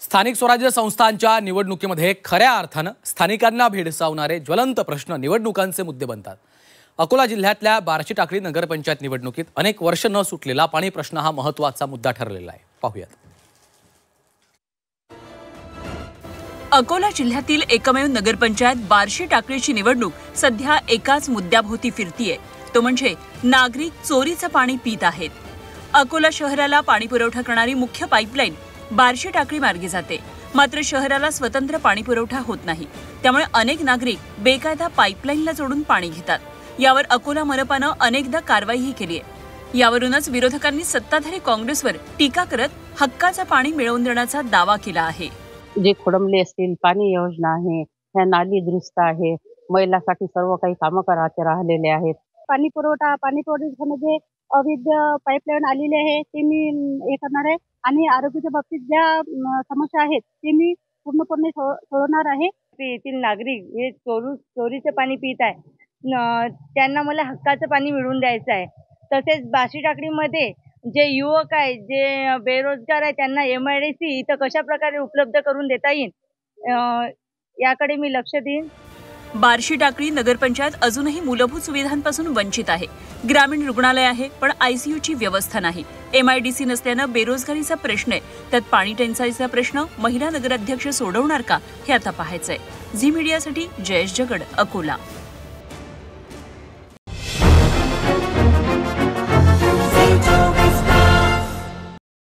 स्थानिक स्वराज्य संस्थांच्या निवडणुकीमध्ये खऱ्या अर्थानं स्थानिकांना भेडसावणारे ज्वलंत प्रश्न निवडणुकांचे मुद्दे बनतात। अकोला जिल्ह्यातल्या बार्शी टाकळी नगरपंचायत निवडणुकीत अनेक वर्ष न सुटलेला पाणी प्रश्न हा महत्त्वाचा मुद्दा ठरलेला आहे। पाहूयात। अकोला जिल्ह्यातील एकमेव नगरपंचायत बार्शी टाकळीची निवडणूक सध्या एकाच मुद्द्याभोवती फिरतीये, तो म्हणजे नागरिक चोरीचं पाणी पित आहेत। अकोला शहराला पाणी पुरवठा करणारी मुख्य पाईपलाईन बार्शी टाकळी मार्गे जाते, मात्र शहराला स्वतंत्र पाणी पुरवठा होत नाही। त्यामुळे अनेक नागरिक बेकायदा पाईपलाईनला जोडून पाणी घेतात। यावर अकोला मनपानं अनेकदा कारवाईही केली आहे। यावरूनच विरोधकांनी सत्ताधारी काँग्रेसवर टीका करत हक्काचं पाणी मिळवून देण्याचा दावा केला आहे। जे खोडंबले असतील, पाणी योजना आहे, ह्या नाली दुरुस्त आहे, महिलांसाठी सर्व काही कामं करायचे राहिलेले आहेत। पाणी पुरवठ्यामध्ये जे अवैध पाईपलाईन आलेली आहे ते मी हे करणार आहे आणि आरोग्याच्या बाबतीत ज्या समस्या आहेत ते मी पूर्णपणे सोडवणार आहे। येथील नागरिक हे चोरीचे पाणी पित आहे, त्यांना मला हक्काचं पाणी मिळवून द्यायचं आहे। तसेच बार्शी टाकळीमध्ये जे युवक आहे, जे बेरोजगार आहे, त्यांना MIDC इथं कशा प्रकारे उपलब्ध करून देता येईल याकडे मी लक्ष देईन। बार्शी टाकळी नगरपंचायत अजूनही मूलभूत सुविधांपासून वंचित आहे। ग्रामीण रुग्णालय आहे पण ICUची व्यवस्था नाही। MIDC नसल्यानं बेरोजगारीचा प्रश्न आहे, त्यात पाणी टंचाईचा प्रश्न महिला नगराध्यक्ष सोडवणार का हे आता पाहायचंय। झी मीडियासाठी जयेश जगड, अकोला।